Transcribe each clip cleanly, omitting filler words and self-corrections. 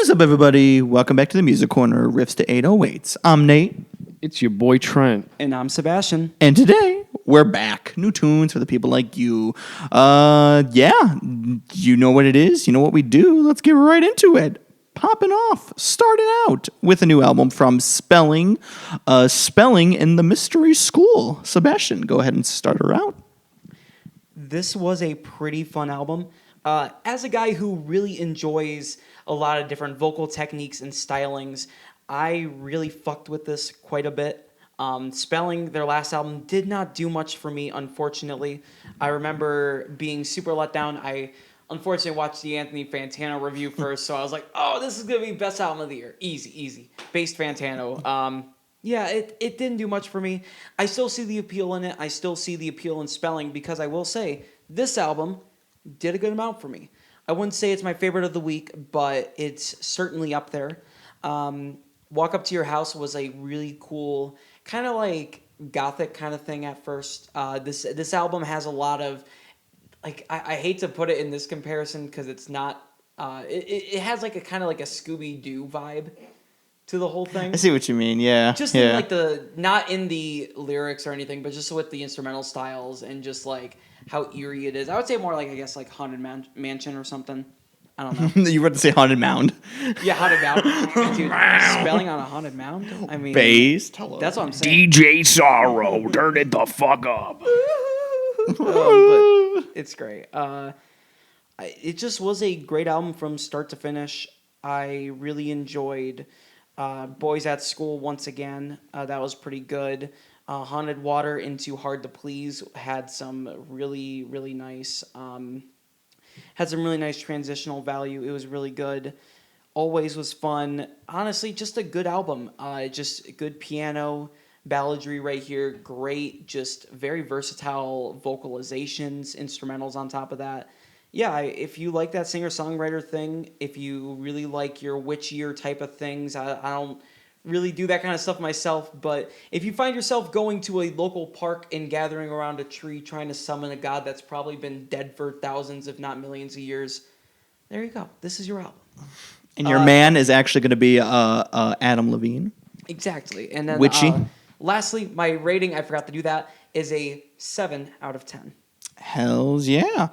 What is up, everybody? Welcome back to the Music Corner, Riffs to 808s. I'm Nate. It's your boy Trent. And I'm Sebastian. And today, we're back. New tunes for the people like you. Yeah, you know what it is. You know what we do. Let's get right into it. Popping off, starting out with a new album from Spelling in the Mystery School. Sebastian, go ahead and start her out. This was a pretty fun album. As a guy who really enjoys a lot of different vocal techniques and stylings, I really fucked with this quite a bit. Spelling, their last album, did not do much for me, unfortunately. I remember being super let down. I unfortunately watched the Anthony Fantano review first, so I was like, oh, this is going to be best album of the year. Easy. Based Fantano. Yeah, it didn't do much for me. I still see the appeal in it. I still see the appeal in Spelling, because I will say, this album did a good amount for me. I wouldn't say it's my favorite of the week, but it's certainly up there. Walk Up to Your House was a really cool, kind of like gothic kind of thing at first. This album has a lot of, like, I hate to put it in this comparison because it's not, it has like a kind of like a Scooby-Doo vibe to the whole thing. I see what you mean, yeah. Just in like not in the lyrics or anything, but just with the instrumental styles and just like how eerie it is. I would say more like, I guess, like Haunted Mansion or something. I don't know. You were to say Haunted Mound. Yeah, Haunted Mound. Dude, spelling on a Haunted Mound? I mean, Based. that's what I'm saying. DJ Sorrow, turn it the fuck up. But it's great. It just was a great album from start to finish. I really enjoyed Boys at School once again. That was pretty good. Haunted Water into Hard to Please had some really, really nice... had some really nice transitional value. It was really good. Always was fun. Honestly, just a good album. Just good piano balladry right here. Great, just very versatile vocalizations, instrumentals on top of that. Yeah, if you like that singer-songwriter thing, if you really like your witchier type of things, I don't really do that kind of stuff myself, but if you find yourself going to a local park and gathering around a tree trying to summon a god that's probably been dead for thousands, if not millions of years, there you go. This is your album. And your man is actually going to be Adam Levine. Exactly. And then Witchy. Lastly, my rating, I forgot to do that, is a 7 out of 10. Hells yeah.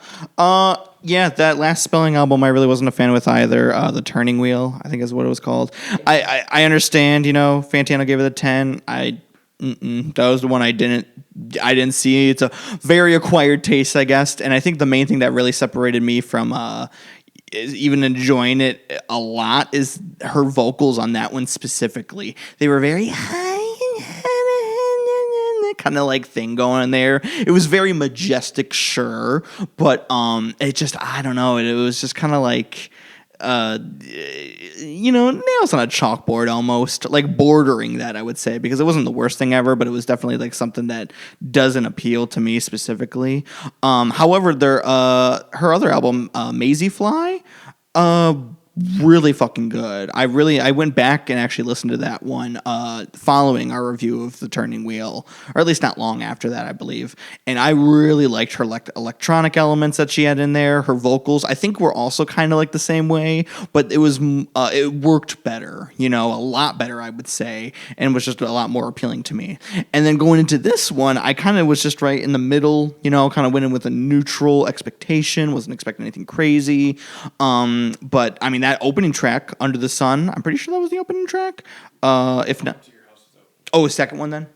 Yeah, that last Spelling album I really wasn't a fan with either. The Turning Wheel, I think is what it was called. I understand, Fantano gave it a 10. That was the one I didn't see. It's a very acquired taste, I guess. And I think the main thing that really separated me from is even enjoying it a lot is her vocals on that one specifically. They were very high. Kind of like thing going on there. It was very majestic, sure, but it just, I don't know, it was just kind of like nails on a chalkboard almost, like bordering that, I would say, because it wasn't the worst thing ever, but it was definitely like something that doesn't appeal to me specifically. However, her other album, Maisie Fly, really fucking good. I went back and actually listened to that one following our review of The Turning Wheel, or at least not long after that, I believe. And I really liked her electronic elements that she had in there. Her vocals, I think, were also kind of like the same way, but it worked better, a lot better, I would say, and was just a lot more appealing to me. And then going into this one, I kind of was just right in the middle, kind of went in with a neutral expectation, wasn't expecting anything crazy. But I mean, that opening track, Under the Sun, I'm pretty sure that was the opening track. If not, second one then?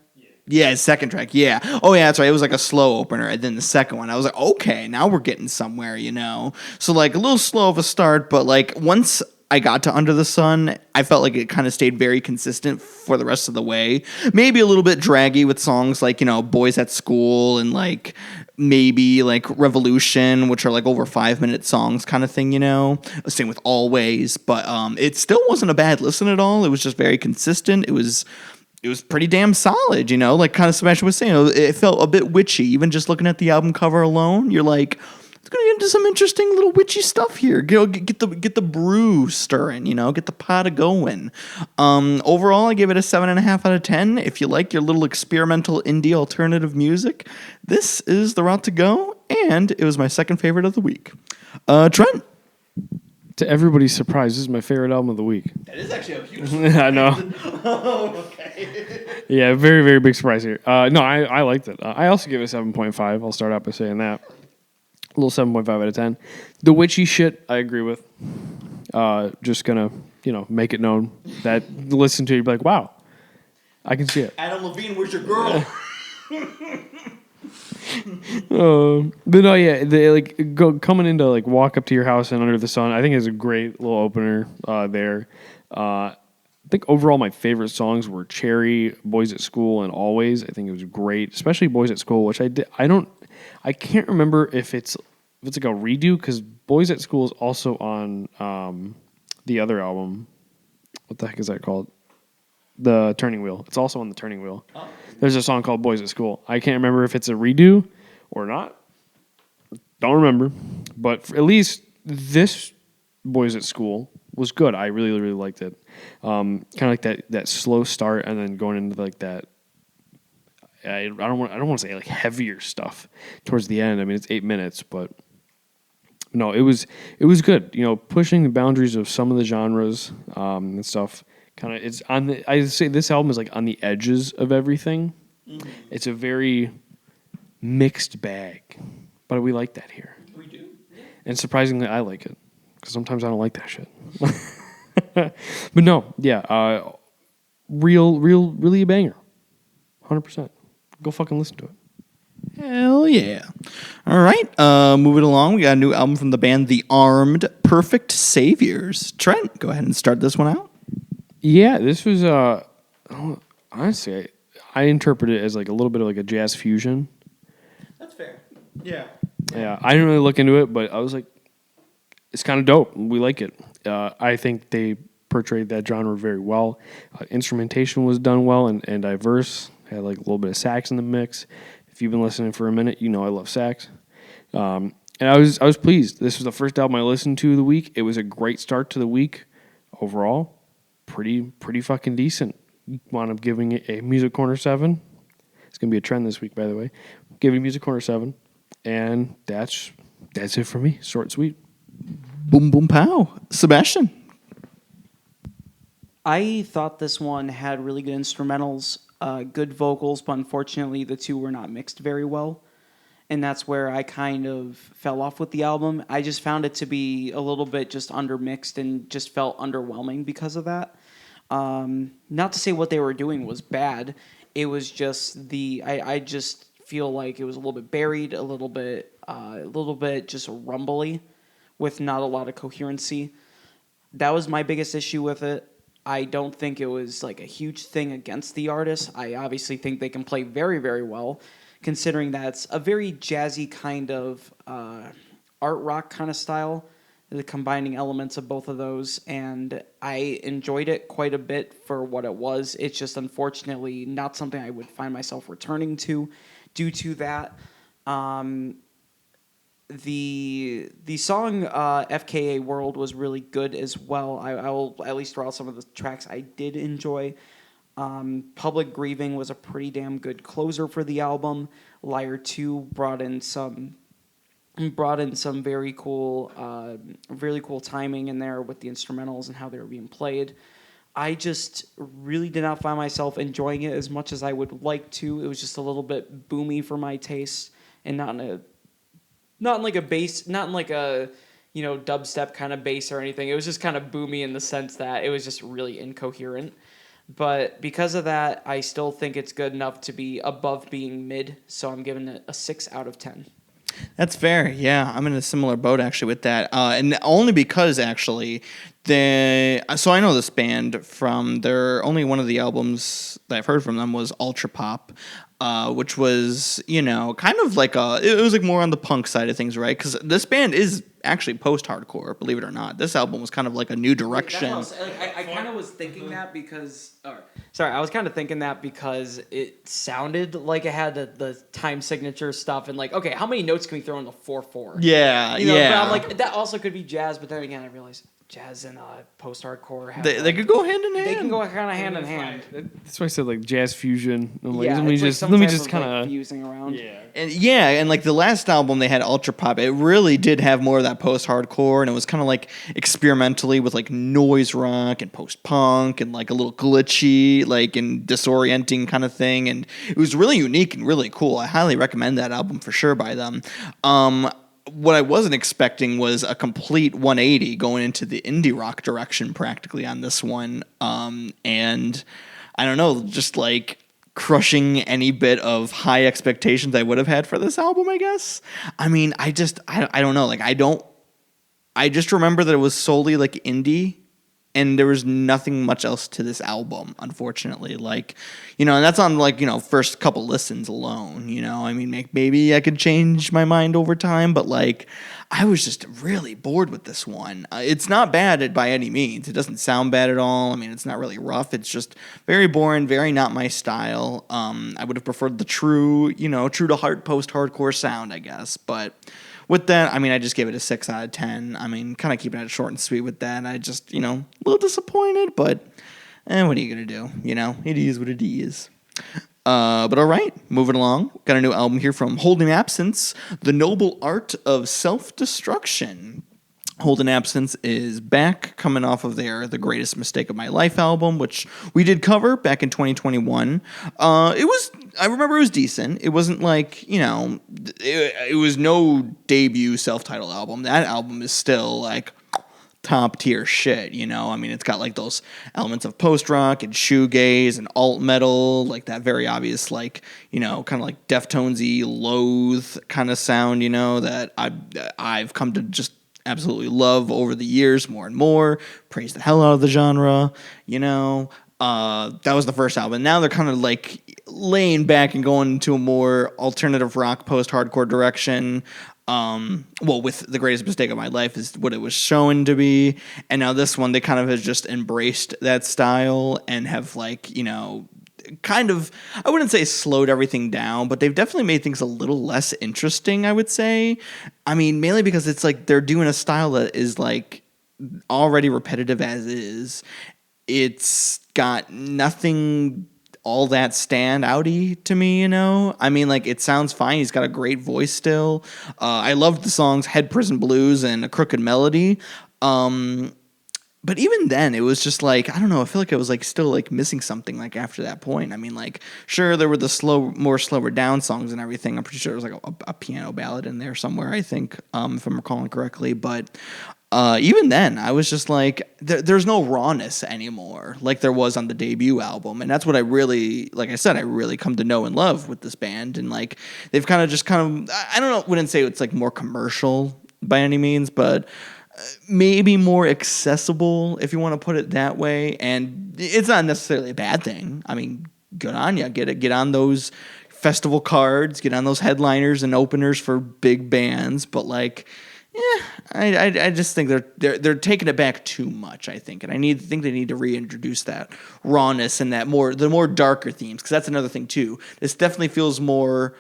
Yeah, second track, yeah. Oh, yeah, that's right. It was like a slow opener, and then the second one, I was like, okay, now we're getting somewhere, So, like, a little slow of a start, but, like, once I got to Under the Sun, I felt like it kind of stayed very consistent for the rest of the way. Maybe a little bit draggy with songs like, Boys at School and, like, maybe, like, Revolution, which are, like, over 5-minute songs kind of thing, Same with Always, but it still wasn't a bad listen at all. It was just very consistent. It was pretty damn solid, like kind of Sebastian was saying. It felt a bit witchy. Even just looking at the album cover alone, you're like, it's going to get into some interesting little witchy stuff here. Get the brew stirring, get the pot going. Overall, I give it a 7.5 out of 10. If you like your little experimental indie alternative music, this is the route to go. And it was my second favorite of the week. Trent? To everybody's surprise, this is my favorite album of the week. That is actually a huge. I know. Oh, okay. Yeah, very, very big surprise here. No, I liked it. I also give it a 7.5. I'll start out by saying that. A little 7.5 out of 10. The witchy shit, I agree with. Just gonna, make it known that listen to it, you'd be like, wow, I can see it. Adam Levine, where's your girl? But no, yeah, they coming into walk up to your house and Under the Sun. I think is a great little opener there. I think overall my favorite songs were Cherry, Boys at School, and Always. I think it was great, especially Boys at School, which I can't remember if it's like a redo because Boys at School is also on the other album. What the heck is that called? The Turning Wheel. It's also on the Turning Wheel. Oh. There's a song called Boys at School. I can't remember if it's a redo or not. Don't remember. But at least this Boys at School was good. I really, really liked it. Kind of like that slow start and then going into that. I don't want to say heavier stuff towards the end. I mean, it's 8 minutes, but no, it was good. Pushing the boundaries of some of the genres and stuff. It's on the. I say this album is on the edges of everything. Mm-hmm. It's a very mixed bag, but we like that here. We do, yeah. And surprisingly, I like it because sometimes I don't like that shit. But no, yeah, really a banger, 100%. Go fucking listen to it. Hell yeah! All right, moving along, we got a new album from the band The Armed, Perfect Saviors. Trent, go ahead and start this one out. Yeah, this was honestly, I interpret it as a little bit of a jazz fusion. That's fair. Yeah. Yeah, I didn't really look into it, but I was like, it's kind of dope. We like it. I think they portrayed that genre very well. Instrumentation was done well and diverse. Had a little bit of sax in the mix. If you've been listening for a minute, I love sax. And I was pleased. This was the first album I listened to of the week. It was a great start to the week overall. Pretty fucking decent. Wound up giving it a Music Corner 7. It's gonna be a trend this week, by the way. Giving Music Corner 7, and that's it for me. Short and sweet. Boom boom pow. Sebastian. I thought this one had really good instrumentals, good vocals, but unfortunately the two were not mixed very well. And that's where I kind of fell off with the album. I just found it to be a little bit just undermixed and just felt underwhelming because of that. Not to say what they were doing was bad. It was just I just feel like it was a little bit buried, a little bit just rumbly with not a lot of coherency. That was my biggest issue with it. I don't think it was a huge thing against the artist. I obviously think they can play very, very well, considering that's a very jazzy kind of art rock kind of style, the combining elements of both of those, and I enjoyed it quite a bit for what it was. It's just unfortunately not something I would find myself returning to due to that. The song FKA World was really good as well. I will at least throw out some of the tracks I did enjoy. Public Grieving was a pretty damn good closer for the album. Liar 2 brought in some very cool timing in there with the instrumentals and how they were being played. I just really did not find myself enjoying it as much as I would like to. It was just a little bit boomy for my taste, and not in a dubstep kind of bass or anything. It was just kind of boomy in the sense that it was just really incoherent. But because of that, I still think it's good enough to be above being mid, so I'm giving it a 6 out of 10. That's fair. Yeah, I'm in a similar boat actually with that, and only because actually, so I know this band from only one of the albums that I've heard from them was Ultra Pop, which was kind of it was more on the punk side of things, right? Because this band is actually post-hardcore, believe it or not. This album was kind of a new direction. I kind of was thinking that because... I was kind of thinking that because it sounded like it had the time signature stuff and how many notes can we throw in the 4/4? Yeah, But I'm that also could be jazz, but then again, I realized jazz and post-hardcore have, They could go hand in hand. they can go kind of hand in hand. That's why I said like jazz fusion. I'm like, Yeah, let me it's like just some let me type just of, kind like, of fusing around. And like the last album they had Ultra Pop, it really did have more of that post-hardcore, and it was kind of like experimentally with like noise rock and post-punk and like a little glitchy, like and disorienting kind of thing, and it was really unique and really cool. I highly recommend that album for sure by them. What I wasn't expecting was a complete 180 going into the indie rock direction practically on this one. And I don't know, just like crushing any bit of high expectations I would have had for this album, I guess. I mean, I don't know. Like, I just remember that it was solely like indie, and there was nothing much else to this album, unfortunately. Like, and that's on like, first couple listens alone, I mean, maybe I could change my mind over time, but like, I was just really bored with this one. It's not bad by any means. It doesn't sound bad at all. I mean, it's not really rough. It's just very boring, very not my style. I would have preferred the true to heart post-hardcore sound, I guess, but with that, I mean, I just gave it a 6 out of 10. I mean, kind of keeping it short and sweet with that. I just, a little disappointed, but what are you going to do? It is what it is. But all right, moving along. Got a new album here from Holding Absence, The Noble Art of Self-Destruction. Holding Absence is back, coming off of their The Greatest Mistake of My Life album, which we did cover back in 2021. I remember it was decent. It wasn't like, it was no debut self-titled album. That album is still like top tier shit, I mean, it's got like those elements of post-rock and shoegaze and alt metal, like that very obvious, like, kind of like Deftones-y, Loathe kind of sound, that I've come to just absolutely love over the years more and more. Praise the hell out of the genre, that was the first album. Now they're kind of like laying back and going into a more alternative rock post-hardcore direction. With The Greatest Mistake of My Life is what it was shown to be, and now this one they kind of has just embraced that style and have like, kind of, I wouldn't say slowed everything down, but they've definitely made things a little less interesting, I would say. I mean, mainly because it's like they're doing a style that is like already repetitive as is. It's got nothing all that stand outy to me, I mean, like, it sounds fine. He's got a great voice still. I loved the songs Head Prison Blues and A Crooked Melody. But even then, it was just like, I don't know, I feel like it was like still like missing something like after that point. I mean, like, sure, there were the slower down songs and everything. I'm pretty sure there was like a piano ballad in there somewhere, I think, if I'm recalling correctly. But even then, I was just like, there's no rawness anymore like there was on the debut album. And that's what I really, like I said, I really come to know and love with this band. And like, they've kind of, I don't know, wouldn't say it's like more commercial by any means, but maybe more accessible, if you want to put it that way. And it's not necessarily a bad thing. I mean, good on you. Get on those festival cards, get on those headliners and openers for big bands. But like, I just think they're taking it back too much, I think. And I think they need to reintroduce that rawness and the more darker themes, because that's another thing too. This definitely feels more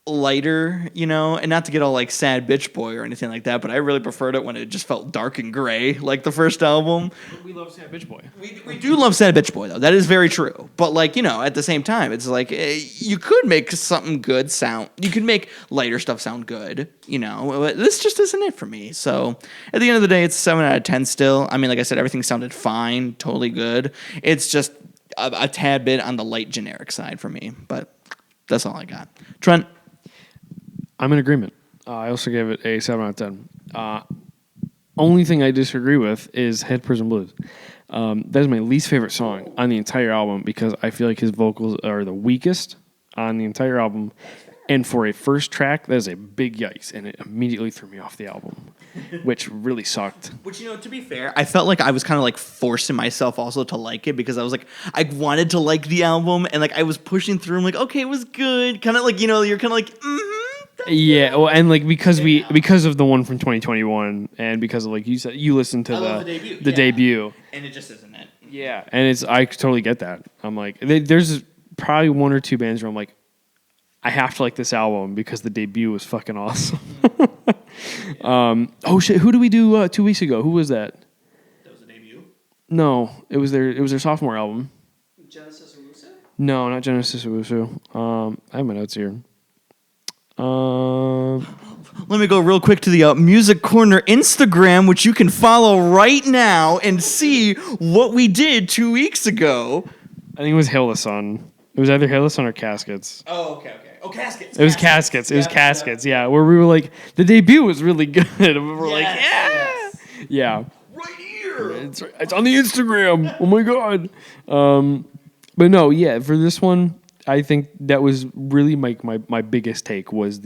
lighter, and not to get all like sad bitch boy or anything like that, but I really preferred it when it just felt dark and gray like the first album. We love sad bitch boy. We do love sad bitch boy though. That is very true. But like, at the same time, it's like you could make something good sound. You could make lighter stuff sound good, This just isn't it for me. So at the end of the day, it's 7 out of 10 still. I mean, like I said, everything sounded fine, totally good. It's just a tad bit on the light generic side for me, but that's all I got. Trent? I'm in agreement. I also gave it a 7 out of 10. Only thing I disagree with is Head Prison Blues. That is my least favorite song on the entire album because I feel like his vocals are the weakest on the entire album. And for a first track, that is a big yikes, and it immediately threw me off the album, which really sucked. Which, to be fair, I felt like I was kind of like forcing myself also to like it because I was like, I wanted to like the album, and like I was pushing through. I'm like, okay, it was good. Kind of like, you're kind of like, Yeah, well, and like because of the one from 2021, and because of like you said, you listened to the debut, and it just isn't it. Yeah, and I totally get that. I'm like, there's probably one or two bands where I'm like, I have to like this album because the debut was fucking awesome. Oh shit, who did we do 2 weeks ago? Who was that? No, it was their sophomore album. Genesis Owusu? No, not Genesis Owusu. I have my notes here. Let me go real quick to the Music Corner Instagram, which you can follow right now and see what we did 2 weeks ago. I think it was Hail the Sun. It was either Hail the Sun or Caskets. Oh, okay. Oh, Caskets. It was Caskets. It was Caskets. Yeah, where we were like, the debut was really good. And we were like, yeah. Right here. It's on the Instagram. Oh my god. But no, yeah, for this one, I think that was really my biggest take was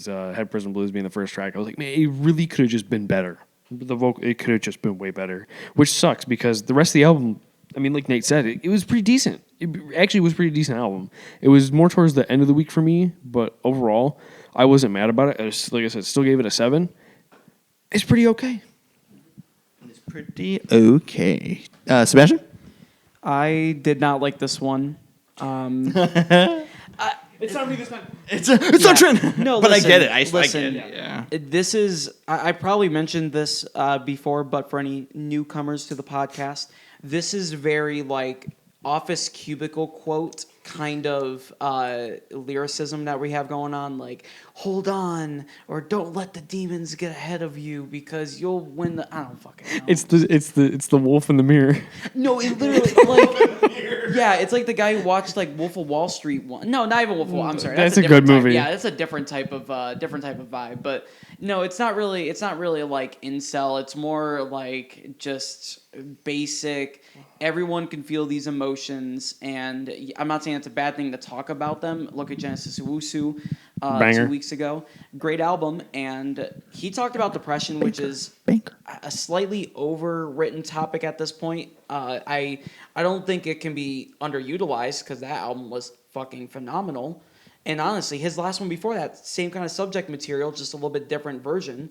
Head Prison Blues being the first track. I was like, man, it really could have just been better. The vocal, it could have just been way better, which sucks because the rest of the album, I mean, like Nate said, it was pretty decent. It actually was a pretty decent album. It was more towards the end of the week for me, but overall, I wasn't mad about it. Like I said, still gave it a 7. It's pretty okay. It's pretty okay. Sebastian? I did not like this one. It's not me this time. It's not Trent. No, but listen, I get it. I listen, get it. Yeah. This is, I probably mentioned this before, but for any newcomers to the podcast, this is very like office cubicle quote kind of lyricism that we have going on, like hold on or don't let the demons get ahead of you because you'll win the, I don't fucking know. It's the wolf in the mirror. No, it literally like yeah, it's like the guy who watched like Wolf of Wall Street one. No, not even Wolf of Wall. I'm sorry, That's a different good type. movie. Yeah, that's a different type of vibe. But no, it's not really like incel. It's more like just basic. Everyone can feel these emotions, and I'm not saying it's a bad thing to talk about them. Look at Genesis Owusu 2 weeks ago. Great album, and he talked about depression, which is a slightly overwritten topic at this point. I don't think it can be underutilized because that album was fucking phenomenal. And honestly, his last one before that, same kind of subject material, just a little bit different version,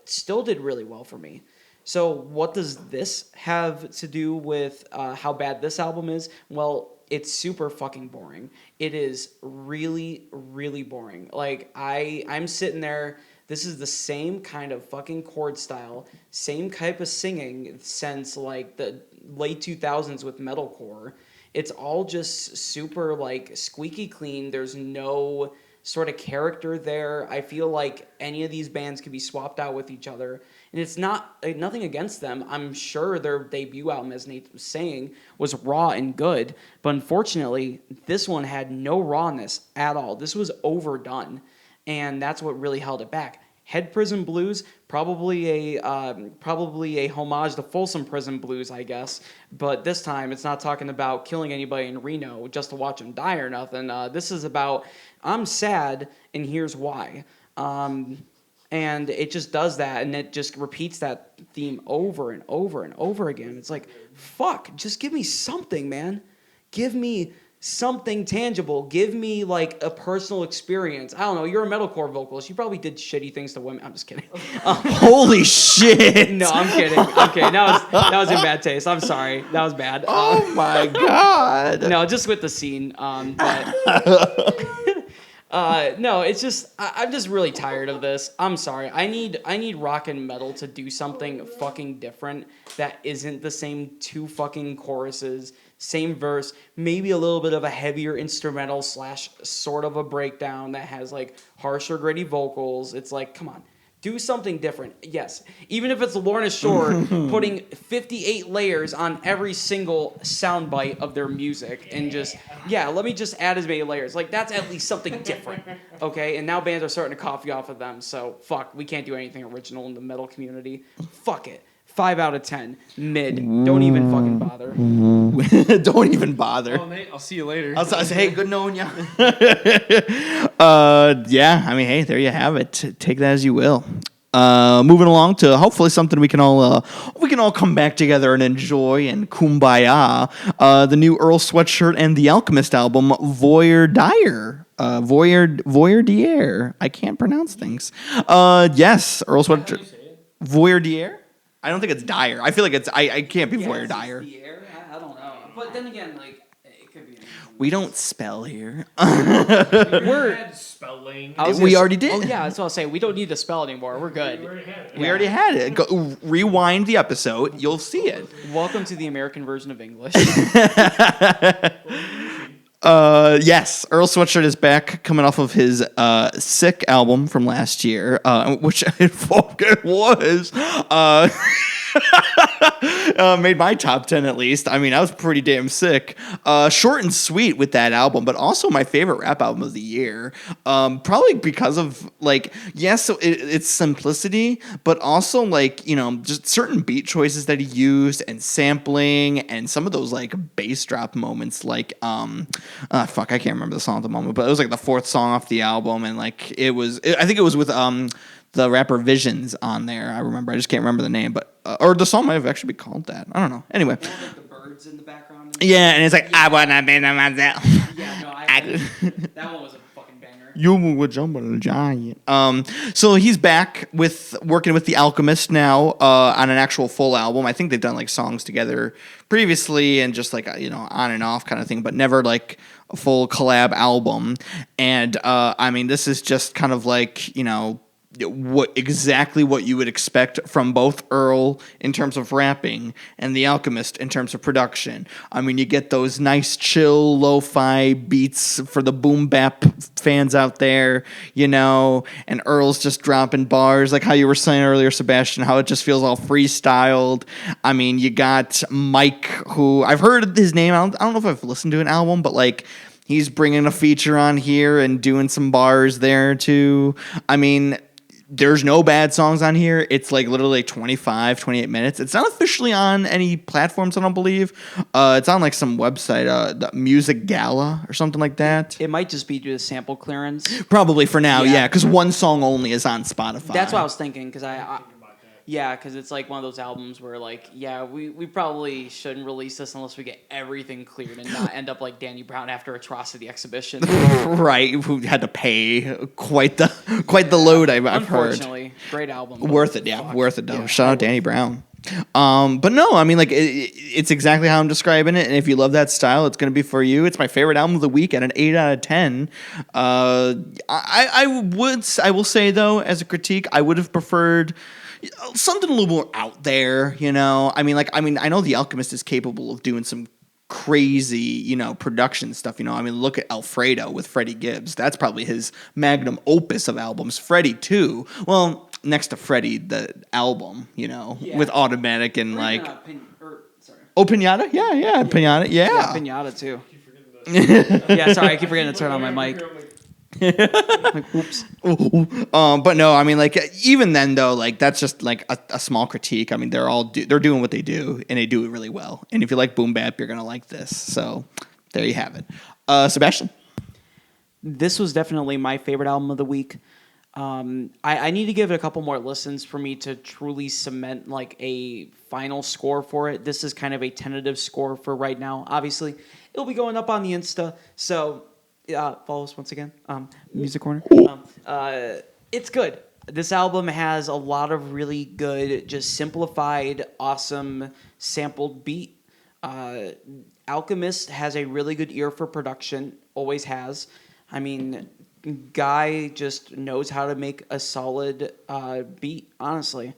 still did really well for me. So what does this have to do with how bad this album is? Well, it's super fucking boring. It is really, really boring. Like, I'm sitting there, this is the same kind of fucking chord style, same type of singing since, like, the late 2000s with metalcore. It's all just super, like, squeaky clean. There's no sort of character there. I feel like any of these bands could be swapped out with each other. And it's not nothing against them. I'm sure their debut album, as Nate was saying, was raw and good. But unfortunately, this one had no rawness at all. This was overdone. And that's what really held it back. Head Prison Blues, probably a homage to Folsom Prison Blues, I guess. But this time, it's not talking about killing anybody in Reno just to watch them die or nothing. This is about, I'm sad, and here's why. And it just does that, and it just repeats that theme over and over and over again. It's like, fuck, just give me something, man. Give me something tangible. Give me, like, a personal experience. I don't know, you're a metalcore vocalist. You probably did shitty things to women. I'm just kidding. Holy shit. No, I'm kidding. Okay, that was in bad taste. I'm sorry. That was bad. Oh, my God. No, just with the scene. But... no, it's just I'm just really tired of this. I'm sorry. I need rock and metal to do something fucking different that isn't the same two fucking choruses, same verse, maybe a little bit of a heavier instrumental / sort of a breakdown that has like harsher, gritty vocals. It's like, come on. Do something different. Yes. Even if it's Lorna Shore putting 58 layers on every single soundbite of their music and just, let me just add as many layers. Like, that's at least something different. Okay? And now bands are starting to copy off of them. So, fuck. We can't do anything original in the metal community. Fuck it. 5 out of 10. Mid. Don't even fucking bother. Don't even bother. Well, Nate, I'll see you later. I'll say, hey, good knowing ya. Yeah, I mean, hey, there you have it. Take that as you will. Moving along to hopefully something we can all come back together and enjoy and kumbaya. The new Earl Sweatshirt and the Alchemist album, Voir d'Air. I can't pronounce things. Yes, Earl Sweatshirt. Voir d'Air? I don't think it's Dyer. I feel like it's I can't be Voir d'Air. I don't know. But then again, like, We don't spell here. We're spelling. We already did. Oh yeah, that's what I'll say. We don't need to spell anymore. We're good. We already had it. Go, rewind the episode. You'll see it. Welcome to the American version of English. Yes, Earl Sweatshirt is back, coming off of his Sick album from last year, which it fucking was. Made my top 10 at least. I mean, I was pretty damn sick. Short and sweet with that album, but also my favorite rap album of the year. Probably because of yes, so it's simplicity, but also just certain beat choices that he used and sampling and some of those bass drop moments. I can't remember the song at the moment, but it was the fourth song off the album, and I think it was with the rapper Visions on there. I remember. I just can't remember the name, but or the song might have actually been called that. I don't know. Anyway. The birds in the background. Yeah, and it's I wanna be myself. Yeah, no, that one was a fucking banger. You were jumping a giant. So he's back working with the Alchemist now on an actual full album. I think they've done songs together previously and just on and off kind of thing, but never a full collab album. And I mean, this is just kind of what you would expect from both Earl in terms of rapping and the Alchemist in terms of production. I mean, you get those nice chill lo-fi beats for the boom bap fans out there, and Earl's just dropping bars like how you were saying earlier, Sebastian, how it just feels all freestyled. I mean, you got Mike, who I've heard his name. I don't know if I've listened to an album, but he's bringing a feature on here and doing some bars there too. I mean, there's no bad songs on here. It's literally 25, 28 minutes. It's not officially on any platforms, I don't believe. It's on some website, the Music Gala or something like that. It might just be due to sample clearance. Probably for now, yeah, because one song only is on Spotify. That's what I was thinking, because because it's one of those albums where we probably shouldn't release this unless we get everything cleared and not end up like Danny Brown after Atrocity Exhibition. Right, who had to pay quite the load. I've heard. Unfortunately, great album. Worth it, yeah, fuck. Worth it though. Yeah, shout out Danny Brown. But no, I mean it's exactly how I'm describing it, and if you love that style, it's going to be for you. It's my favorite album of the week at an 8 out of 10. I will say though, as a critique, I would have preferred something a little more out there, I mean, I know the Alchemist is capable of doing some crazy, production stuff. I mean, look at Alfredo with Freddie Gibbs. That's probably his magnum opus of albums. Freddie too. Well, next to Freddie, the album, with Automatic and Pinata? Yeah, Pinata. Yeah, Pinata too. Yeah, sorry, I keep forgetting to turn on my mic. Oops. But no, I mean, even then though, that's just a small critique. I mean, they're doing what they do, and they do it really well. And if you like boom bap, you're gonna like this. So there you have it. Sebastian, this was definitely my favorite album of the week. I need to give it a couple more listens for me to truly cement a final score for it. This is kind of a tentative score for right now. Obviously, it'll be going up on the Insta, so. Follow us once again. Music Corner. It's good. This album has a lot of really good, just simplified, awesome sampled beat. Alchemist has a really good ear for production. Always has. I mean, guy just knows how to make a solid beat, honestly.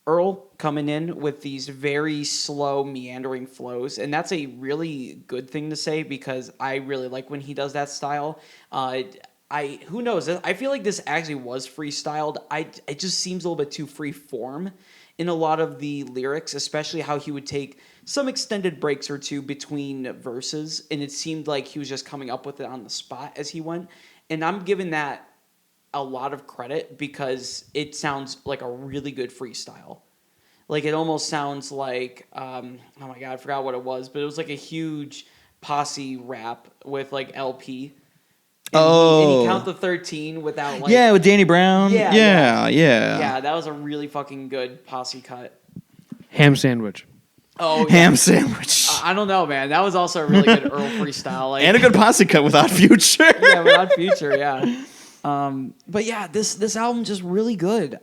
Earl coming in with these very slow, meandering flows, and that's a really good thing to say because I really like when he does that style. Who knows? I feel like this actually was freestyled. It just seems a little bit too free form in a lot of the lyrics, especially how he would take some extended breaks or two between verses, and it seemed like he was just coming up with it on the spot as he went. And I'm giving that a lot of credit because it sounds like a really good freestyle. It almost sounds like, oh my God, I forgot what it was, but it was a huge posse rap with LP. And he count the 13 without with Danny Brown. Yeah. Yeah, that was a really fucking good posse cut. Ham sandwich. Oh, yeah. Ham sandwich. I don't know, man. That was also a really good Earl freestyle. And a good posse cut without Future. Yeah, without Future, yeah. But yeah, this album just really good.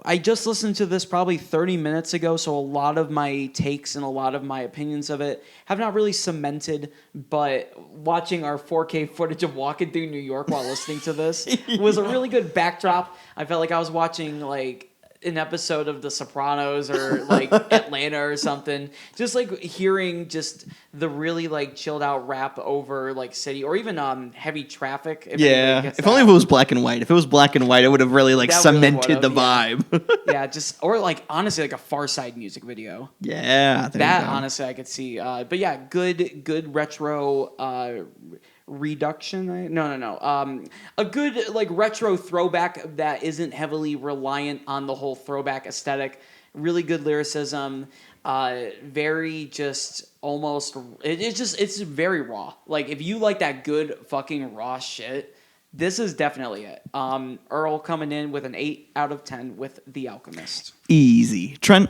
I just listened to this probably 30 minutes ago, so a lot of my takes and a lot of my opinions of it have not really cemented, but watching our 4K footage of walking through New York while listening to this was a really good backdrop. I felt like I was watching like an episode of The Sopranos or like Atlanta or something. Just like hearing just the really like chilled out rap over like city or even Heavy Traffic. If only if it was black and white. If it was black and white, it would have really like cemented the vibe. Yeah, just or like honestly like a Far Side music video. Yeah, that honestly I could see. But yeah, good retro reduction. No. A good like retro throwback that isn't heavily reliant on the whole throwback aesthetic. Really good lyricism. Very just almost. It's very raw. Like if you like that good fucking raw shit, this is definitely it. Earl coming in with an 8 out of 10 with The Alchemist. Easy. Trent?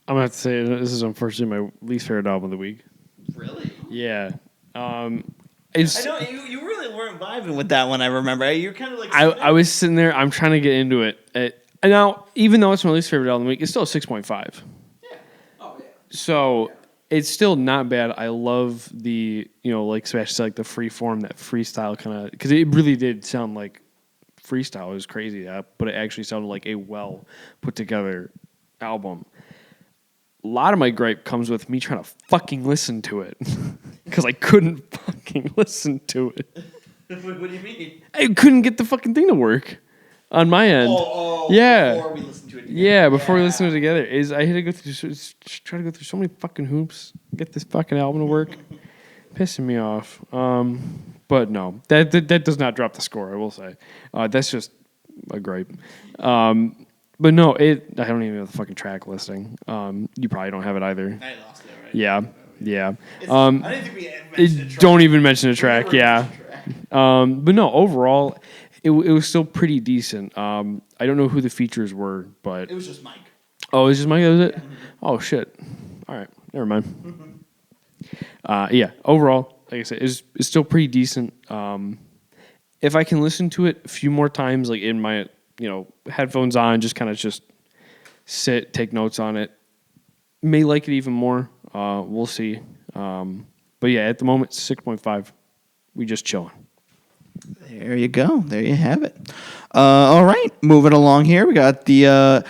I'm going to have to say this is unfortunately my least favorite album of the week. Really? Yeah. I know you really weren't vibing with that one. I remember you're kind of like I was sitting there. I'm trying to get into it. And now, even though it's my least favorite album of the week, it's still a 6.5. Yeah. Oh yeah. So it's still not bad. I love the like Sebastian said, like the free form, that freestyle kind of, because it really did sound like freestyle. It was crazy but it actually sounded like a well put together album. A lot of my gripe comes with me trying to fucking listen to it because I couldn't fucking listen to it. What do you mean? I couldn't get the fucking thing to work on my end. Yeah. Before we listened to it together. Yeah, before we listened to it together, I had to go through, try to go through so many fucking hoops, get this fucking album to work, pissing me off. But no, that does not drop the score. I will say, that's just a gripe. But no, I don't even have the fucking track listing. You probably don't have it either. I lost it, right? Yeah. I didn't think we had mentioned a track. Don't even mention a track. Yeah. But no, overall, it was still pretty decent. I don't know who the features were, but It was just Mike. Oh, it was just Mike. That was it. Oh shit. All right, never mind. Yeah. Overall, like I said, it's still pretty decent. If I can listen to it a few more times, like in my headphones on, just kind of sit, take notes on it, may like it even more. We'll see. But yeah, at the moment, 6.5. We just chilling. There you go. There you have it. All right, moving along here. We got the,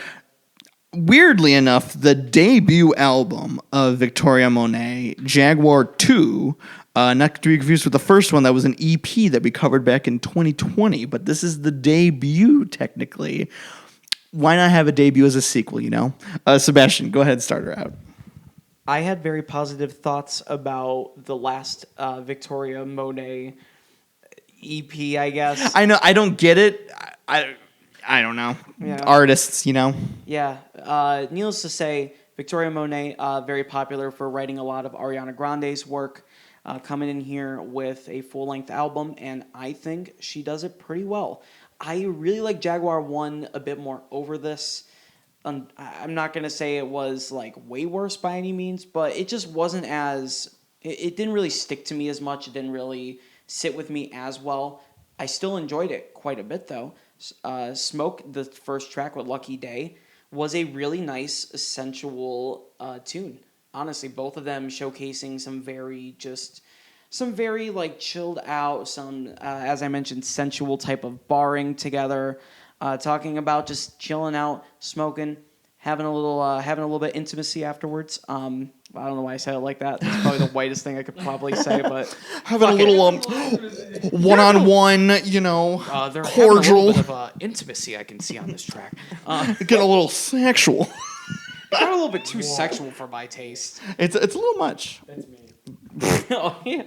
weirdly enough, the debut album of Victoria Monet, Jaguar 2. Not to be confused with the first one that was an EP that we covered back in 2020, but this is the debut, technically. Why not have a debut as a sequel, Sebastian, go ahead and start her out. I had very positive thoughts about the last Victoria Monet EP, I guess. I know. I don't get it. I don't know. Yeah. Artists, Yeah. Needless to say, Victoria Monet, very popular for writing a lot of Ariana Grande's work, coming in here with a full-length album, and I think she does it pretty well. I really like Jaguar 1 a bit more over this. I'm not going to say it was like way worse by any means, but it just wasn't as... It didn't really stick to me as much. It didn't really sit with me as well. I still enjoyed it quite a bit, though. Smoke, the first track with Lucky Day, was a really nice, sensual tune. Honestly, both of them showcasing some very like chilled out, some as I mentioned, sensual type of barring together, talking about just chilling out, smoking, having a little bit of intimacy afterwards. I don't know why I said it like that. That's probably the whitest thing I could probably say, but having a little one-on-one, they're cordial, having a little bit of intimacy I can see on this track. get a little sexual. Got a little bit too sexual for my taste. It's a little much. That's me. Oh, yeah.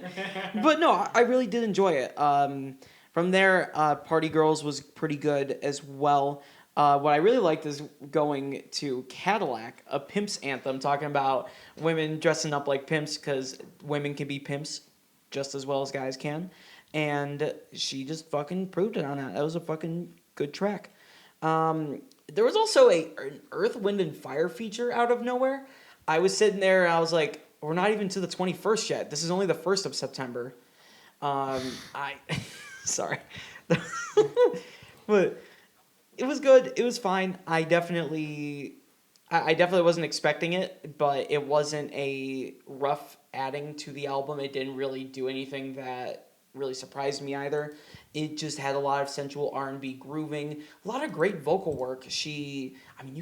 But no, I really did enjoy it. From there, Party Girls was pretty good as well. What I really liked is going to Cadillac, a pimp's anthem, talking about women dressing up like pimps because women can be pimps just as well as guys can. And she just fucking proved it on that. That was a fucking good track. There was also an Earth, Wind, and Fire feature out of nowhere. I was sitting there and I was like, we're not even to the 21st yet. This is only the 1st of September. Sorry. But it was good. It was fine. I definitely wasn't expecting it, but it wasn't a rough adding to the album. It didn't really do anything that really surprised me either. It just had a lot of sensual R&B grooving, a lot of great vocal work. You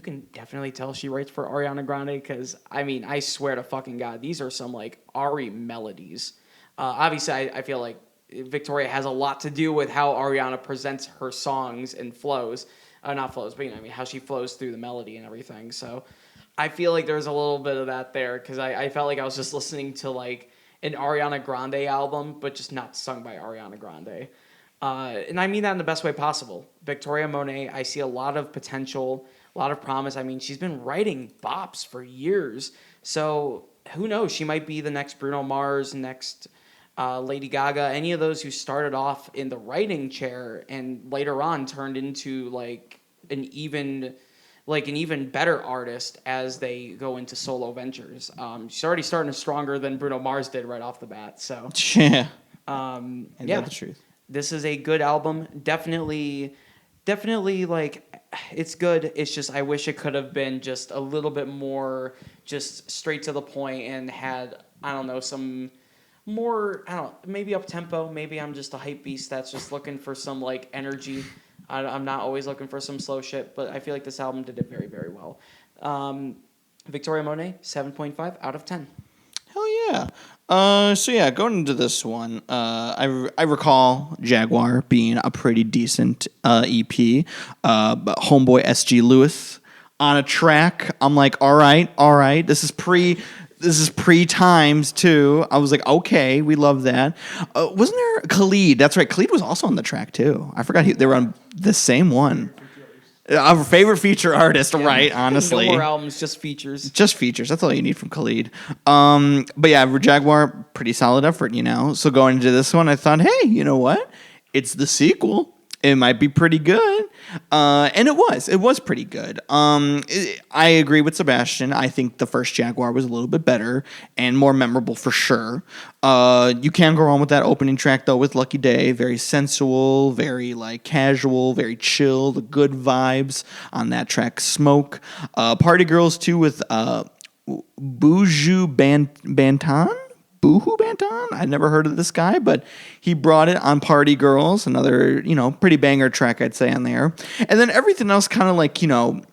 can definitely tell she writes for Ariana Grande because, I swear to fucking God, these are some like Ari melodies. Obviously, I feel like Victoria has a lot to do with how Ariana presents her songs and flows. Not flows, but how she flows through the melody and everything. So I feel like there's a little bit of that there because I felt like I was just listening to like an Ariana Grande album, but just not sung by Ariana Grande. And I mean that in the best way possible. Victoria Monet, I see a lot of potential, a lot of promise. She's been writing bops for years. So who knows? She might be the next Bruno Mars, next Lady Gaga, any of those who started off in the writing chair and later on turned into like an even better artist as they go into solo ventures. She's already starting stronger than Bruno Mars did right off the bat. So Yeah. yeah, the truth. This is a good album. Definitely like it's good. It's just I wish it could have been just a little bit more just straight to the point and had some more maybe up tempo. Maybe I'm just a hype beast that's just looking for some like energy. I'm not always looking for some slow shit, but I feel like this album did it very, very well. Victoria Monet, 7.5 out of 10. Hell yeah. Going into this one, I recall Jaguar being a pretty decent EP. But Homeboy SG Lewis on a track, I'm like, all right. This is pre times too. I was like, okay, we love that. Wasn't there Khalid? That's right. Khalid was also on the track too. I forgot they were on the same one. Our favorite feature artist, yeah. Right? Honestly, no more albums, just features. Just features. That's all you need from Khalid. But yeah, Jaguar, pretty solid effort, So going into this one, I thought, hey, you know what? It's the sequel. It might be pretty good. And it was pretty good. I agree with Sebastian. I think the first Jaguar was a little bit better and more memorable for sure. You can go wrong with that opening track though with Lucky Day. Very sensual, very like casual, very chill, the good vibes on that track. Smoke. Party Girls too with Buju Banton? Boohoo Banton? I'd never heard of this guy, but he brought it on Party Girls, another, pretty banger track, I'd say, on there. And then everything else kind of like,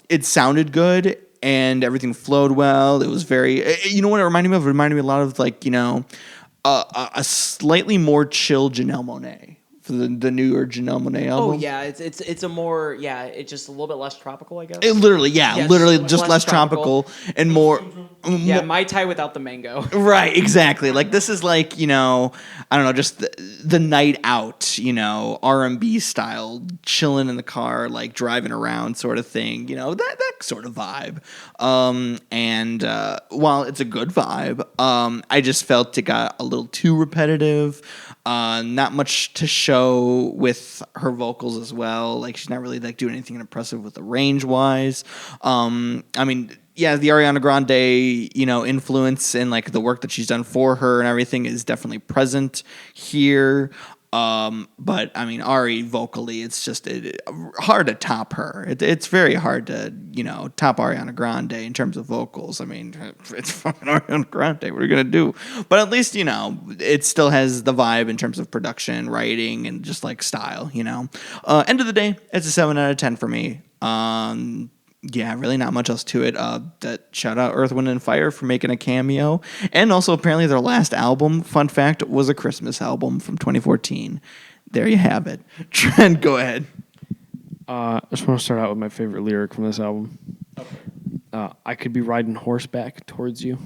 it sounded good and everything flowed well. It was very, you know what it reminded me of? It reminded me a lot of like, a slightly more chill Janelle Monáe. For the newer Janelle Monáe album. Oh yeah, it's a more it's just a little bit less tropical, I guess. It literally just less tropical and more. Yeah, Mai Tai without the mango. Right, exactly. Like this is like I don't know, just the night out, R&B style, chilling in the car, like driving around, sort of thing. That sort of vibe. And while it's a good vibe, I just felt it got a little too repetitive. Not much to show with her vocals as well. Like she's not really like doing anything impressive with the range wise. The Ariana Grande, influence and like the work that she's done for her and everything is definitely present here. But Ari vocally, it's just hard to top her. It's very hard to, top Ariana Grande in terms of vocals. It's fucking Ariana Grande. What are you going to do? But at least, it still has the vibe in terms of production, writing, and just like style, End of the day, it's a 7 out of 10 for me. Yeah, really not much else to it. Shout out Earth, Wind, and Fire for making a cameo. And also, apparently, their last album, fun fact, was a Christmas album from 2014. There you have it. Trent, go ahead. I just want to start out with my favorite lyric from this album. Okay. I could be riding horseback towards you.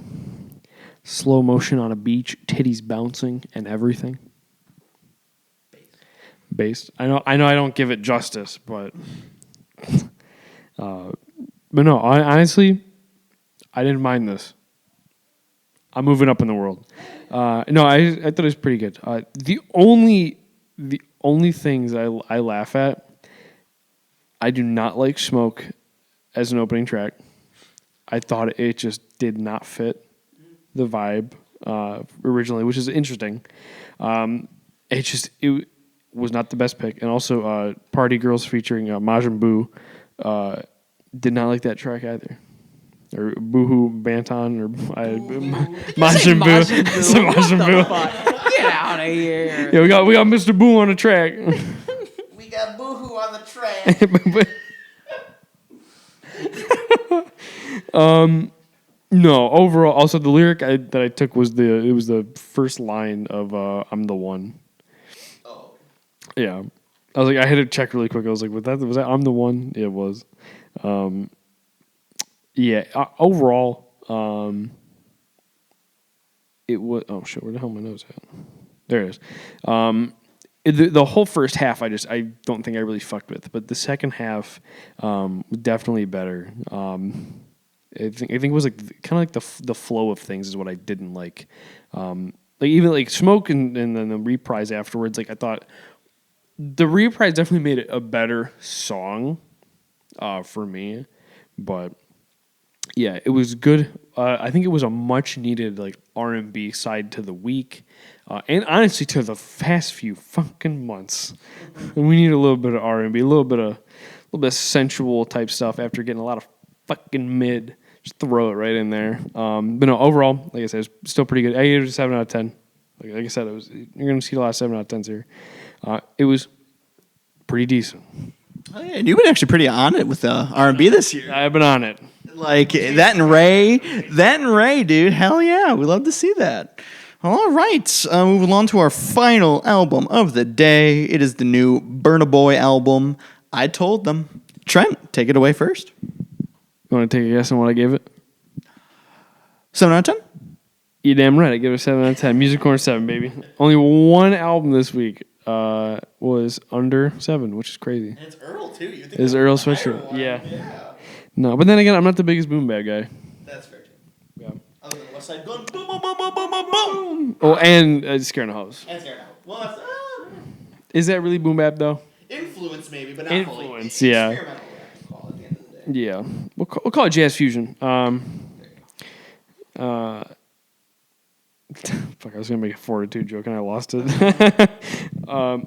Slow motion on a beach, titties bouncing, and everything. Based. I know I don't give it justice, but... But no, honestly, I didn't mind this. I'm moving up in the world. I thought it was pretty good. The only things I laugh at, I do not like Smoke as an opening track. I thought it just did not fit the vibe originally, which is interesting. was not the best pick. And also Party Girls featuring Majin Buu. Did not like that track either. Or Boohoo Banton or Majin Buu. Majin Buu. Get out of here. Yeah, we got Mr. Boo on the track. We got Boohoo on the track. No, overall, also the lyric that I took was the first line of "I'm the one." Oh. Yeah, I was like, I had to check really quick. I was like, was that "I'm the one"? Yeah, it was. Yeah, overall, it was. Oh shit, where the hell are my notes at? There it is. The whole first half, I don't think I really fucked with, but the second half, was definitely better. I think it was like kind of like the flow of things is what I didn't like. Like even like Smoke and then the reprise afterwards. Like I thought the reprise definitely made it a better song for me, but yeah, it was good. I think it was a much needed like R&B side to the week, and honestly to the past few fucking months. And we need a little bit of R&B, a little bit of sensual type stuff after getting a lot of fucking mid. Just throw it right in there. But no, overall, like I said, it's still pretty good. I gave it a 7 out of 10. Like I said, you're going to see a lot of 7 out of 10s here. It was pretty decent. Oh, yeah, and you've been actually pretty on it with R&B this year. I've been on it. Like that and Ray, dude. Hell yeah, we love to see that. All right, moving on to our final album of the day. It is the new Burna Boy album. I Told Them. Trent, take it away first. You want to take a guess on what I gave it? 7 out of 10? You damn right. I gave it a 7 out of 10. Music Corner 7, baby. Only one album this week was under 7, which is crazy. And it's Earl, too. You think it's Earl Sweatshirt. Yeah. No, but then again, I'm not the biggest boom bap guy. That's fair, too. Yeah. Other than West Side Gun. Boom, boom, boom, boom, boom, boom, boom. Oh, and Scaring the Hoes. And Scared Out. Well, that's... Is that really boom bap, though? influence, maybe, but not Influence, fully. yeah. Experimental rap, at the end of the day. Yeah. We'll call it jazz fusion. Fuck, I was going to make a Fortitude joke and I lost it.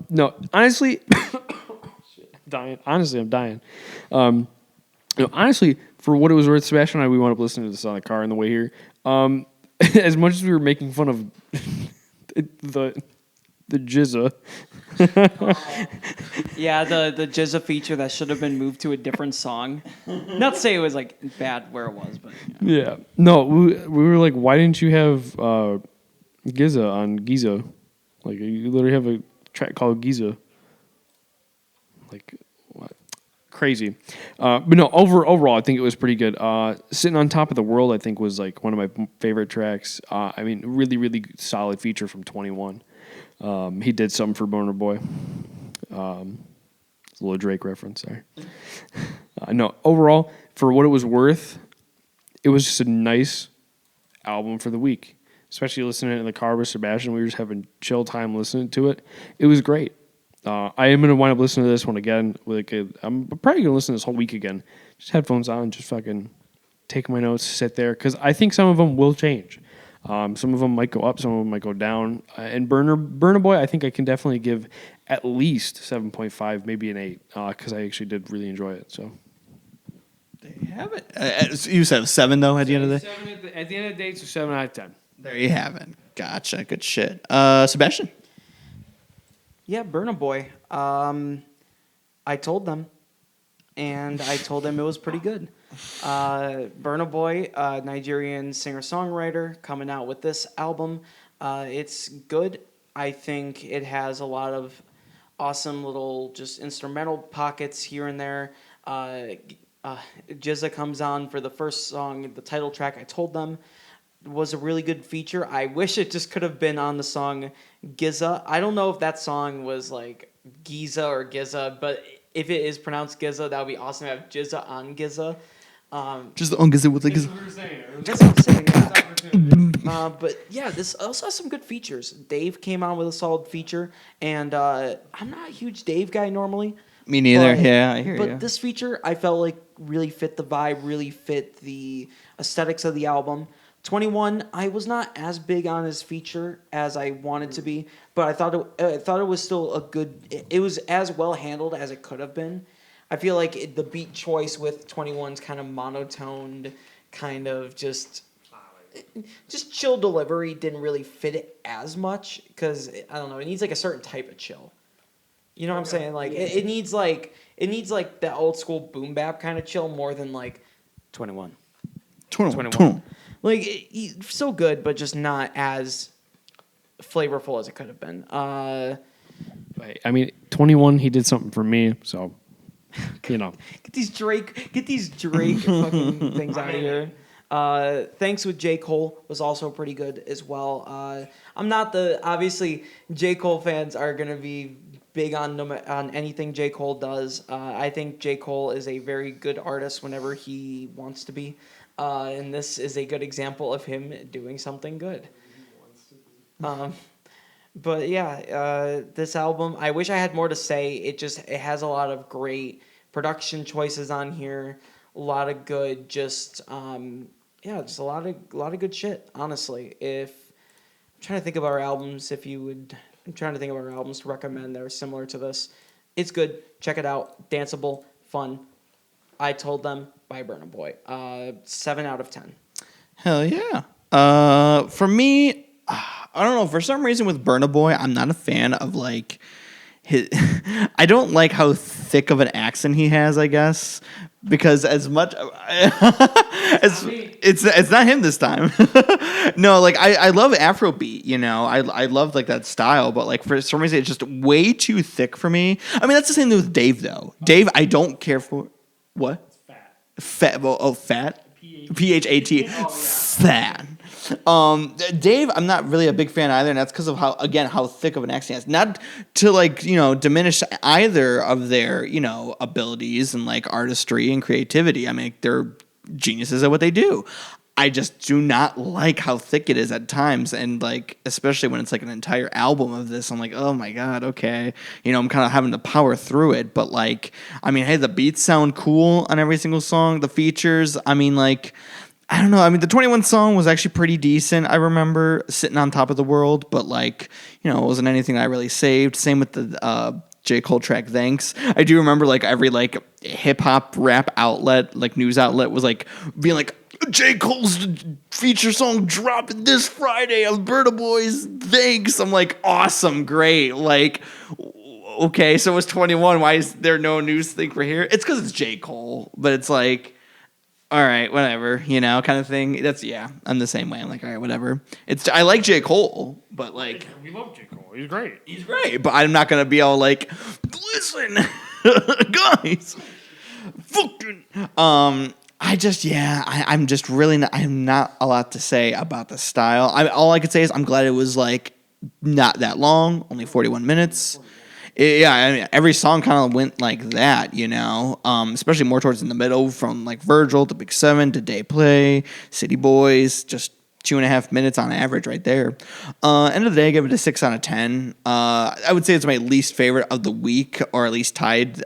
No, honestly, dying. Honestly, I'm dying. Honestly, for what it was worth, Sebastian and I, we wound up listening to this on the car on the way here. As much as we were making fun of the jizza. Yeah, the jizza feature that should have been moved to a different song. Not to say it was like bad where it was, but yeah. No, we were like, why didn't you have Giza on Giza? Like, you literally have a track called Giza. Like, what? Crazy. But no, overall, I think it was pretty good. Sitting on Top of the World, I think, was like one of my favorite tracks. I mean, really, really solid feature from 21. He did something for Burna Boy. It's a little Drake reference there. No, overall, for what it was worth, it was just a nice album for the week. Especially listening in the car with Sebastian. We were just having chill time listening to it. It was great. I am going to wind up listening to this one again. I'm probably going to listen to this whole week again. Just headphones on, just fucking take my notes, sit there. Because I think some of them will change. Some of them might go up, some of them might go down. And Burna Boy, I think I can definitely give at least 7.5, maybe an 8, because I actually did really enjoy it. So There you have it. So you said 7, though, at the end of the day? 7 at the end of the day, it's a 7 out of 10. There you have it. Gotcha. Good shit. Sebastian? yeah, Burna Boy. I told them, and I told them it was pretty good. Burna Boy, Nigerian singer-songwriter, coming out with this album. It's good. I think it has a lot of awesome little just instrumental pockets here and there. Jizza comes on for the first song, the title track, I Told Them, was a really good feature. I wish it just could have been on the song Giza. I don't know if that song was like Giza or Giza, but if it is pronounced Giza, that would be awesome to have Jizza on Giza. Just on Giza with the Giza. That's what I'm saying. Yeah. But yeah, this also has some good features. Dave came on with a solid feature, and I'm not a huge Dave guy normally. Me neither. Yeah, I hear you. But this feature, I felt like really fit the vibe, really fit the aesthetics of the album. 21, I was not as big on his feature as I wanted to be, but I thought it was still a good. It was as well handled as it could have been. I feel like the beat choice with 21's kind of monotoned, kind of just chill delivery didn't really fit it as much because I don't know. It needs like a certain type of chill. You know what I'm saying? Like it needs like that old school boom bap kind of chill more than like 21. 21. Like so good, but just not as flavorful as it could have been. I mean, 21, he did something for me, so you know. Get these Drake fucking things out of here. Thanks with J. Cole was also pretty good as well. I'm not obviously J. Cole fans are gonna be big on anything J. Cole does. I think J. Cole is a very good artist whenever he wants to be. And this is a good example of him doing something good. But yeah, this album, I wish I had more to say. It has a lot of great production choices on here. A lot of good, just a lot of good shit. Honestly, I'm trying to think of our albums, I'm trying to think of our albums to recommend that are similar to this. It's good. Check it out. Danceable, fun. I Told Them by Burna Boy. 7 out of 10. Hell yeah. For me, I don't know. For some reason with Burna Boy, I'm not a fan of like his. I don't like how thick of an accent he has. I guess because as much as it's not him this time. No, like I love Afrobeat. You know, I love like that style, but like for some reason it's just way too thick for me. I mean, that's the same thing with Dave though. Dave, I don't care for. What? Fat. Oh, fat. PHAT. Fat. Dave, I'm not really a big fan either, and that's because of how thick of an accent he has. Not to like, diminish either of their, abilities and like artistry and creativity. I mean, they're geniuses at what they do. I just do not like how thick it is at times, and like especially when it's like an entire album of this, I'm like, oh my god, okay, I'm kind of having to power through it. But like, I mean, hey, the beats sound cool on every single song. The features, I mean, like, I don't know. I mean, the 21 song was actually pretty decent. I remember Sitting on Top of the World, but like, it wasn't anything I really saved. Same with the J. Cole track Thanks. I do remember like every like hip hop rap outlet, like news outlet, was like being like, J. Cole's feature song dropping this Friday of Burna Boy's Thanks. I'm like, awesome, great. Like, okay, so it's 21. Why is there no news thing for here? It's because it's J. Cole, but it's like, all right, whatever, kind of thing. I'm the same way. I'm like, all right, whatever. I like J. Cole, but like, We love J. Cole. He's great. He's great, but I'm not gonna be all like, listen, guys, fucking. I'm just really not. I have not a lot to say about the style. All I could say is I'm glad it was like not that long, only 41 minutes. I mean, every song kind of went like that, especially more towards in the middle, from like Virgil to Big Seven to Day Play, City Boys, just 2.5 minutes on average right there. End of the day, I give it a 6 out of 10. I would say it's my least favorite of the week, or at least tied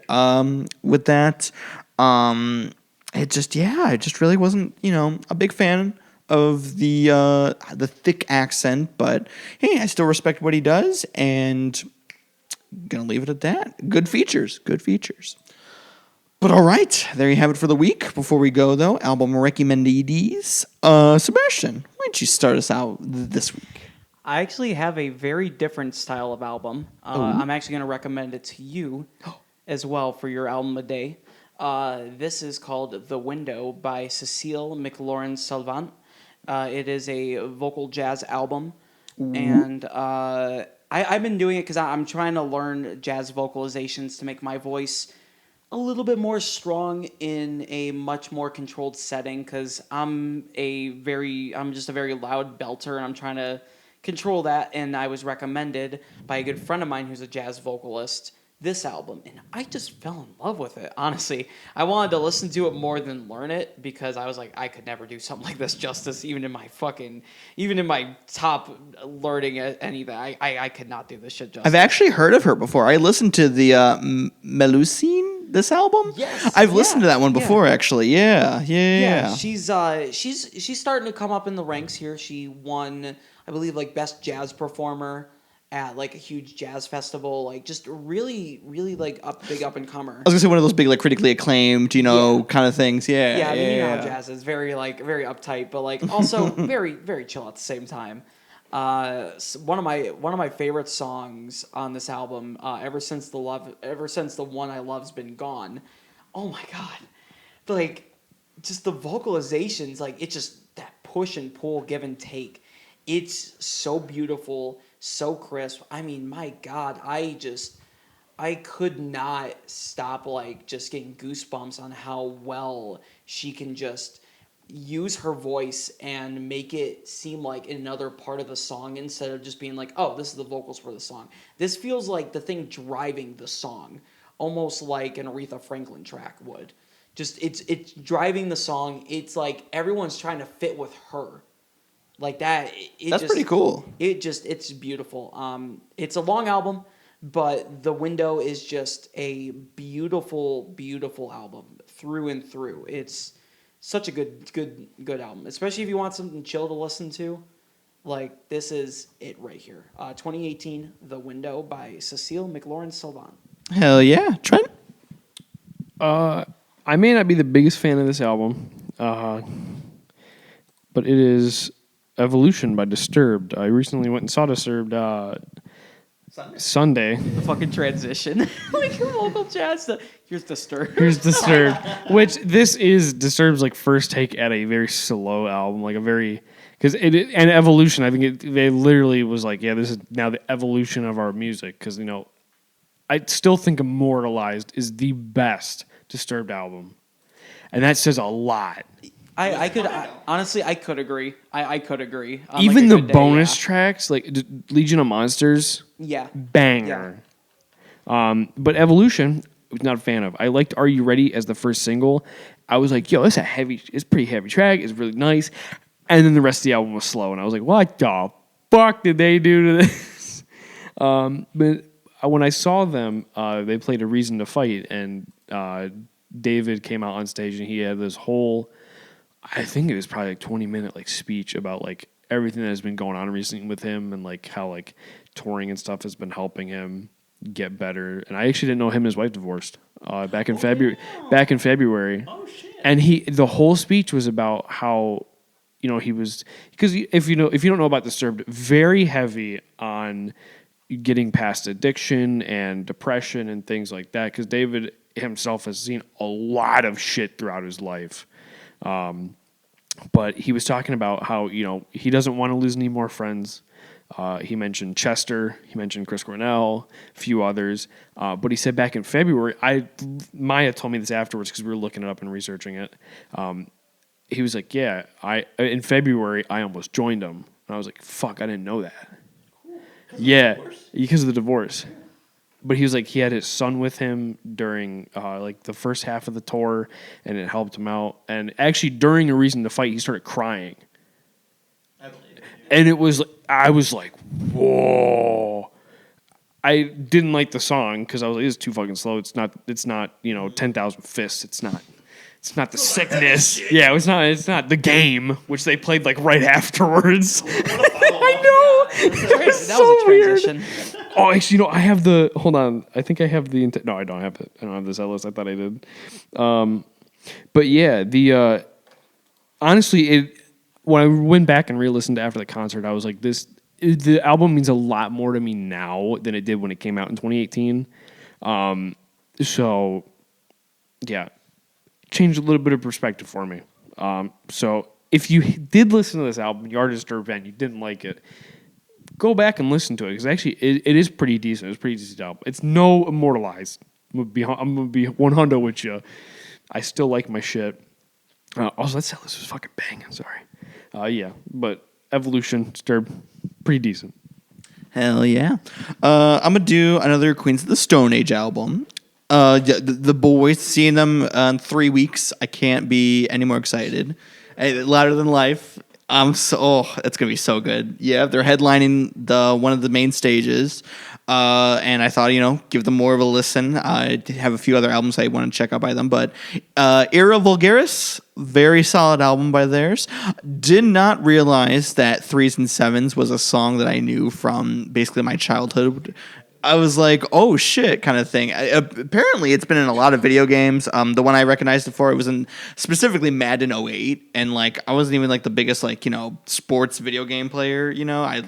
with that. I just really wasn't, a big fan of the thick accent, but hey, I still respect what he does, and gonna leave it at that. Good features. But all right, there you have it for the week. Before we go, though, album recommendees. Sebastian, why don't you start us out this week? I actually have a very different style of album. I'm actually going to recommend it to you as well for your album a day. This is called The Window by Cecile McLaurin-Salvant. It is a vocal jazz album. Ooh. And I've been doing it because I'm trying to learn jazz vocalizations to make my voice a little bit more strong in a much more controlled setting, because I'm just a very loud belter, and I'm trying to control that. And I was recommended by a good friend of mine who's a jazz vocalist this album, and I just fell in love with it. Honestly, I wanted to listen to it more than learn it, because I was like, I could never do something like this justice, even in my top learning anything. I could not do this shit justice. I've actually heard of her before. I listened to the Melusine this album? Yes. I've listened to that one Yeah. before, actually. Yeah. She's starting to come up in the ranks here. She won, I believe, like best jazz performer at like a huge jazz festival. Like just really, really like big up and comer. I was gonna say one of those big, like critically acclaimed, Yeah. kind of things. Yeah. Yeah, I mean, you know how jazz is very uptight, but like also very, very chill at the same time. One of my favorite songs on this album, ever since the one I love's been gone. Oh my god, like just the vocalizations, like it's just that push and pull, give and take. It's so beautiful, so crisp. I mean, my god, I could not stop like just getting goosebumps on how well she can just use her voice and make it seem like another part of the song instead of just being like, oh, this is the vocals for the song. This feels like the thing driving the song, almost like an Aretha Franklin track would. Just it's driving the song. It's like everyone's trying to fit with her. Like that. That's pretty cool. It's beautiful. It's a long album, but The Window is just a beautiful, beautiful album through and through. It's such a good album, especially if you want something chill to listen to. Like, this is it right here. 2018, The Window by Cecile McLaurin-Salvant. Hell yeah, Trent. I may not be the biggest fan of this album, but it is Evolution by Disturbed. I recently went and saw Disturbed Sunday. The fucking transition. Like your local jazz. Here's Disturbed. Here's Disturbed, which this is Disturbed's like first take at a very slow album, like a very and Evolution. I think they literally was like, yeah, this is now the evolution of our music because I still think Immortalized is the best Disturbed album, and that says a lot. I could agree. I could agree. Even the bonus tracks, like Legion of Monsters, banger. Yeah. But Evolution, I was not a fan of. I liked Are You Ready as the first single. I was like, yo, it's a pretty heavy track. It's really nice. And then the rest of the album was slow, and I was like, what the fuck did they do to this? But when I saw them, they played A Reason to Fight, and David came out on stage, and he had this whole, I think it was probably like 20-minute like speech about like everything that has been going on recently with him and like how like touring and stuff has been helping him get better. And I actually didn't know him and his wife divorced back in February. Back in February. Oh shit! And the whole speech was about how he was, because if you don't know about Disturbed, very heavy on getting past addiction and depression and things like that. Because David himself has seen a lot of shit throughout his life. But he was talking about how, he doesn't want to lose any more friends. He mentioned Chester, he mentioned Chris Cornell, a few others. But he said back in February, Maya told me this afterwards because we were looking it up and researching it. He was like, yeah, in February, I almost joined him. And I was like, fuck, I didn't know that. Yeah, because of the divorce. But he was like, he had his son with him during like the first half of the tour, and it helped him out. And actually, during A Reason to Fight, he started crying. I believe it. And I was like, whoa. I didn't like the song because I was like, it's too fucking slow. It's not 10,000 Fists. It's not The Sickness. Yeah, it's not The Game, which they played like right afterwards. I know. That was a transition. Oh, actually, I have hold on. I think I have the, no, I don't have it. I don't have the set list. I thought I did. But yeah, honestly, when I went back and re-listened after the concert, I was like, the album means a lot more to me now than it did when it came out in 2018. So yeah, changed a little bit of perspective for me. So if you did listen to this album, you are a Disturbed fan, you didn't like it, go back and listen to it, because actually it is pretty decent. It's a pretty decent album. It's no Immortalized. I'm gonna be 100 with you. I still like my shit. Also, that set list was fucking banging. Sorry. Yeah, but Evolution, Disturbed, pretty decent. Hell yeah. I'm gonna do another Queens of the Stone Age album. The boys, seeing them in 3 weeks, I can't be any more excited. Louder Than Life. It's gonna be so good. Yeah, they're headlining one of the main stages. and I thought, give them more of a listen. I have a few other albums I want to check out by them, but Era Vulgaris, very solid album by theirs. Did not realize that Threes and Sevens was a song that I knew from basically my childhood. I was like, oh shit, kind of thing. Apparently, it's been in a lot of video games. The one I recognized it for, it was in specifically Madden '08, and like I wasn't even like the biggest sports video game player. I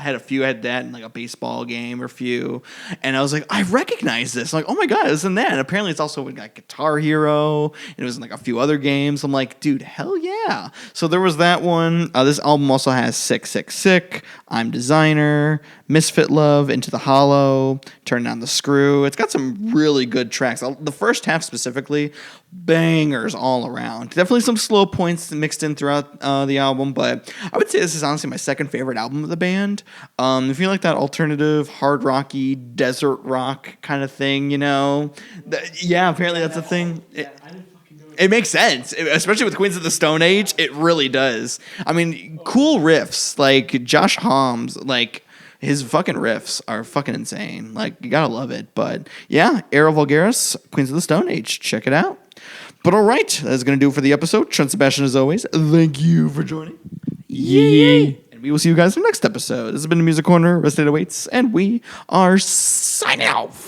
had a few, had that in like a baseball game or a few, and I was like, I recognize this. I'm like, oh my god, it's in that. And apparently, it's also in like Guitar Hero, and it was in like a few other games. I'm like, dude, hell yeah! So there was that one. This album also has Sick, Sick, Sick, I'm Designer, Misfit Love, Into the Hollow, Turn Down the Screw. It's got some really good tracks. The first half specifically, bangers all around. Definitely some slow points mixed in throughout the album, but I would say this is honestly my second favorite album of the band. If you like that alternative, hard rocky, desert rock kind of thing, apparently that's a thing. It makes sense, especially with Queens of the Stone Age. It really does. I mean, cool riffs like Josh Homme, like his fucking riffs are fucking insane. Like you gotta love it. But yeah, Era Vulgaris, Queens of the Stone Age. Check it out. But all right, that's gonna do it for the episode. Trent Sebastian, as always, thank you for joining. Yay! And we will see you guys in the next episode. This has been the Music Corner. Rest Data Waits, and we are signing off.